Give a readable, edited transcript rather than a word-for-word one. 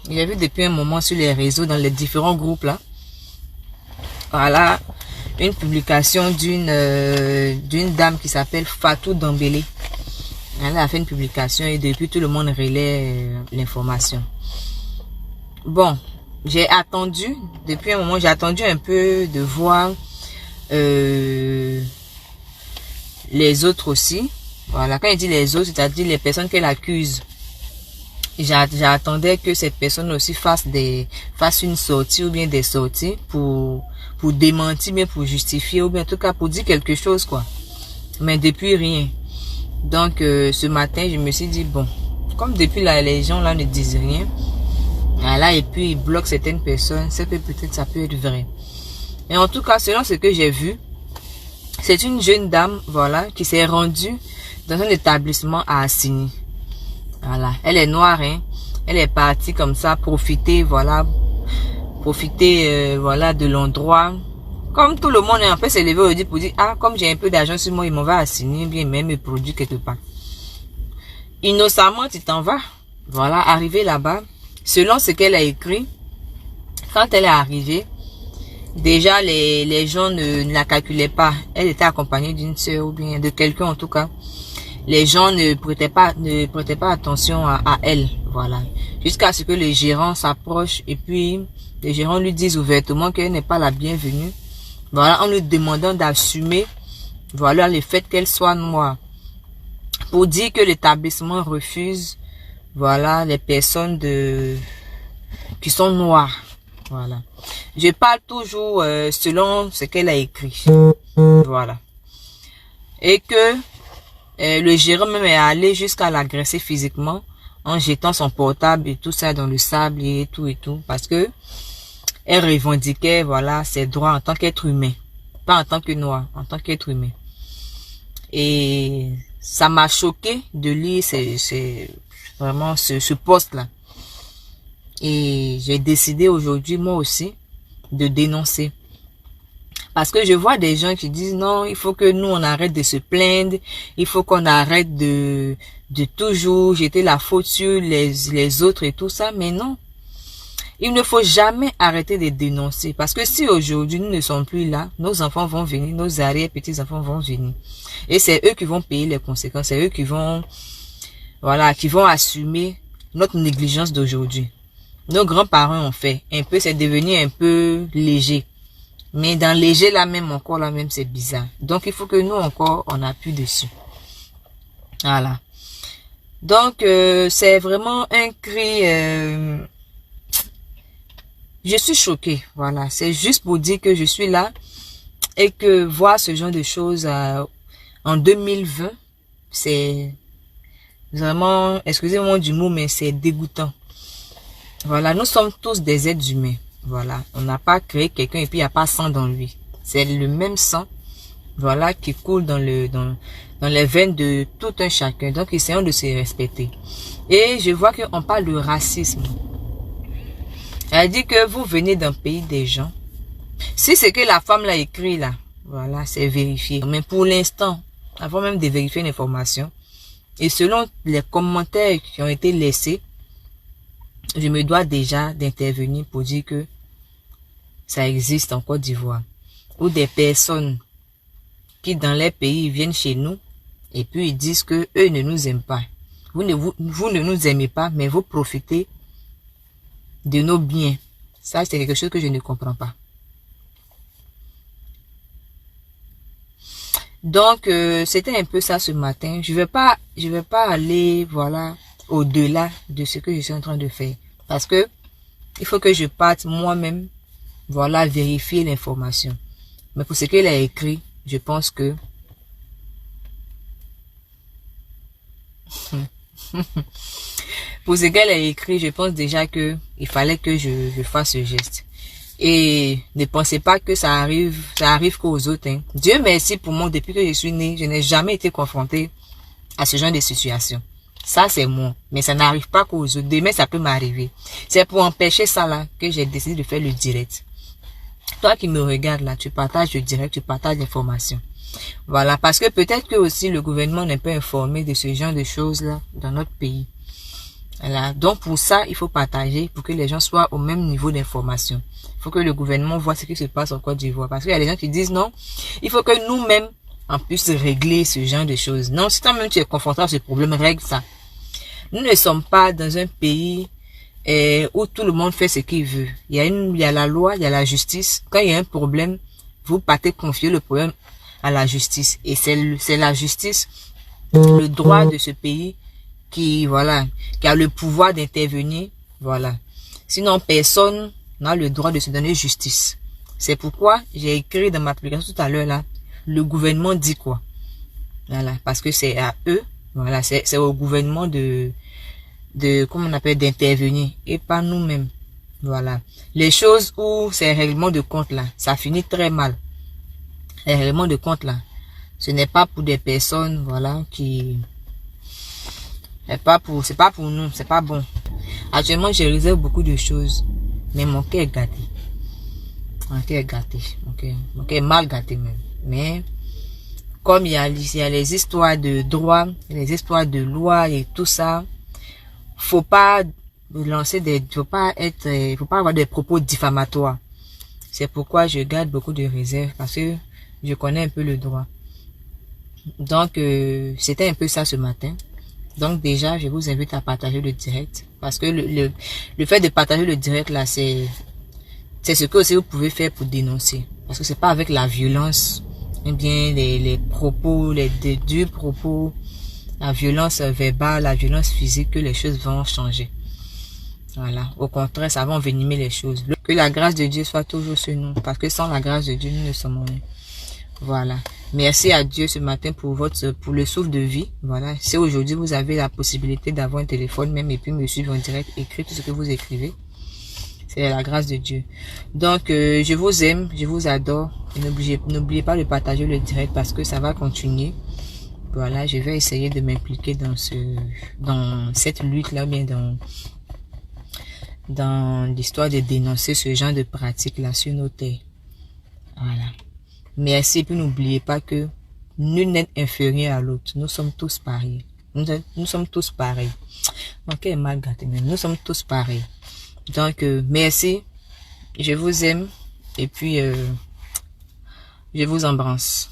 J'ai vu depuis un moment sur les réseaux, dans les différents groupes là. Voilà, une publication d'une dame qui s'appelle Fatou Dembélé. Elle a fait une publication et depuis tout le monde relaie l'information. Bon, j'ai attendu, depuis un moment, j'ai attendu un peu de voir les autres aussi. Voilà, quand il dit les autres, c'est-à-dire les personnes qu'elle accuse. J'attendais que cette personne aussi fasse une sortie ou bien des sorties pour démentir, bien pour justifier ou bien en tout cas pour dire quelque chose quoi. Mais depuis rien. Donc ce matin, je me suis dit bon, comme depuis là les gens là ne disent rien, voilà, et puis ils bloquent certaines personnes, c'est que peut-être ça peut être vrai. Et en tout cas, selon ce que j'ai vu, c'est une jeune dame, voilà, qui s'est rendue dans un établissement à Assini. Voilà, elle est noire, hein. Elle est partie comme ça, profiter, voilà, voilà, de l'endroit. Comme tout le monde est un peu s'est levé aujourd'hui pour dire, ah, comme j'ai un peu d'argent sur moi, ils m'en va assigner, bien même mes produits quelque part. Innocemment, tu t'en vas. Voilà, arrivé là-bas, selon ce qu'elle a écrit, quand elle est arrivée, déjà les gens ne la calculaient pas. Elle était accompagnée d'une sœur ou bien de quelqu'un en tout cas. Les gens ne prêtaient pas attention à elle, voilà. Jusqu'à ce que le gérant s'approche et puis les gérants lui disent ouvertement qu'elle n'est pas la bienvenue. Voilà, en lui demandant d'assumer, voilà, le fait qu'elle soit noire. Pour dire que l'établissement refuse, voilà, les personnes qui sont noires, voilà. Je parle toujours selon ce qu'elle a écrit, voilà. Et que le gérant même est allé jusqu'à l'agresser physiquement en jetant son portable et tout ça dans le sable et tout parce que elle revendiquait voilà ses droits en tant qu'être humain, pas en tant que noir, en tant qu'être humain. Et ça m'a choqué de lire c'est vraiment ce post là. Et j'ai décidé aujourd'hui moi aussi de dénoncer. Parce que je vois des gens qui disent non, il faut que nous on arrête de se plaindre, il faut qu'on arrête de toujours jeter la faute sur les autres et tout ça, mais non. Il ne faut jamais arrêter de dénoncer parce que si aujourd'hui nous ne sommes plus là, nos enfants vont venir, nos arrière-petits-enfants vont venir. Et c'est eux qui vont payer les conséquences, c'est eux qui vont, voilà, qui vont assumer notre négligence d'aujourd'hui. Nos grands-parents ont fait un peu, c'est devenu un peu léger. Mais dans léger là même, encore là même, c'est bizarre. Donc il faut que nous encore, on appuie dessus. Voilà. Donc c'est vraiment un cri... je suis choquée, voilà. C'est juste pour dire que je suis là et que voir ce genre de choses en 2020, c'est vraiment, excusez-moi du mot, mais c'est dégoûtant. Voilà, nous sommes tous des êtres humains. Voilà, on n'a pas créé quelqu'un et puis il n'y a pas sang dans lui. C'est le même sang, voilà, qui coule dans les veines de tout un chacun. Donc, essayons de se respecter. Et je vois qu'on parle de racisme. Elle dit que vous venez d'un pays des gens. Si c'est que la femme l'a écrit là, voilà, c'est vérifié. Mais pour l'instant, avant même de vérifier l'information, et selon les commentaires qui ont été laissés, je me dois déjà d'intervenir pour dire que ça existe en Côte d'Ivoire. Ou des personnes qui dans les pays viennent chez nous et puis ils disent que eux ne nous aiment pas. Vous ne nous aimez pas, mais vous profitez de nos biens. Ça, c'est quelque chose que je ne comprends pas. Donc, c'était un peu ça ce matin. Je vais pas aller, voilà, au-delà de ce que je suis en train de faire. Parce que, il faut que je parte moi-même, voilà, vérifier l'information. Mais pour ce qu'elle a écrit, je pense que... pour ce qu'elle a écrit, je pense déjà que il fallait que je fasse ce geste. Et ne pensez pas que ça arrive qu'aux autres. Hein. Dieu merci pour moi, depuis que je suis née, je n'ai jamais été confrontée à ce genre de situation. Ça, c'est moi. Mais ça n'arrive pas qu'aux autres. Demain, ça peut m'arriver. C'est pour empêcher ça là que j'ai décidé de faire le direct. Toi qui me regardes là, tu partages le direct, tu partages l'information. Voilà, parce que peut-être que aussi le gouvernement n'est pas informé de ce genre de choses là dans notre pays. Voilà. Donc pour ça, il faut partager pour que les gens soient au même niveau d'information. Il faut que le gouvernement voit ce qui se passe en Côte d'Ivoire. Parce qu'il y a des gens qui disent non, il faut que nous-mêmes on puisse régler ce genre de choses. Non, si toi-même tu es confronté à ce problème, règle ça. Nous ne sommes pas dans un pays où tout le monde fait ce qu'il veut. Il y a la loi, il y a la justice. Quand il y a un problème, vous partez confier le problème à la justice. Et c'est la justice, le droit de ce pays qui, voilà, qui a le pouvoir d'intervenir, voilà. Sinon, personne n'a le droit de se donner justice. C'est pourquoi j'ai écrit dans ma publication tout à l'heure, là, le gouvernement dit quoi. Voilà, parce que c'est à eux, voilà, c'est au gouvernement comment on appelle, d'intervenir, et pas nous-mêmes. Voilà. Les choses où c'est règlement de compte, là, ça finit très mal. Les règlements de compte, là, ce n'est pas pour des personnes, voilà, c'est pas pour nous, c'est pas bon. Actuellement, je réserve beaucoup de choses, mais mon cœur est gâté. Mon cœur est gâté. Mon cœur est mal gâté même. Mais, comme il y a les histoires de droit, les histoires de loi et tout ça, faut pas faut pas avoir des propos diffamatoires. C'est pourquoi je garde beaucoup de réserve, parce que je connais un peu le droit. Donc, c'était un peu ça ce matin. Donc déjà, je vous invite à partager le direct, parce que le fait de partager le direct là, c'est ce que aussi vous pouvez faire pour dénoncer, parce que c'est pas avec la violence, ou bien les propos, les durs propos, la violence verbale, la violence physique que les choses vont changer. Voilà, au contraire, ça va envenimer les choses. Que la grâce de Dieu soit toujours sur nous, parce que sans la grâce de Dieu, nous ne sommes rien. Voilà. Merci à Dieu ce matin pour le souffle de vie. Voilà. Si aujourd'hui vous avez la possibilité d'avoir un téléphone même et puis me suivre en direct, écrire tout ce que vous écrivez. C'est la grâce de Dieu. Donc, je vous aime, je vous adore. Et n'oubliez pas de partager le direct parce que ça va continuer. Voilà. Je vais essayer de m'impliquer dans cette lutte-là, bien dans l'histoire de dénoncer ce genre de pratique-là sur nos terres. Voilà. Merci, et puis n'oubliez pas que nul n'est inférieur à l'autre. Nous sommes tous pareils. Nous sommes tous pareils. Ok, mal gâté, mais nous sommes tous pareils. Donc, merci. Je vous aime. Et puis, je vous embrasse.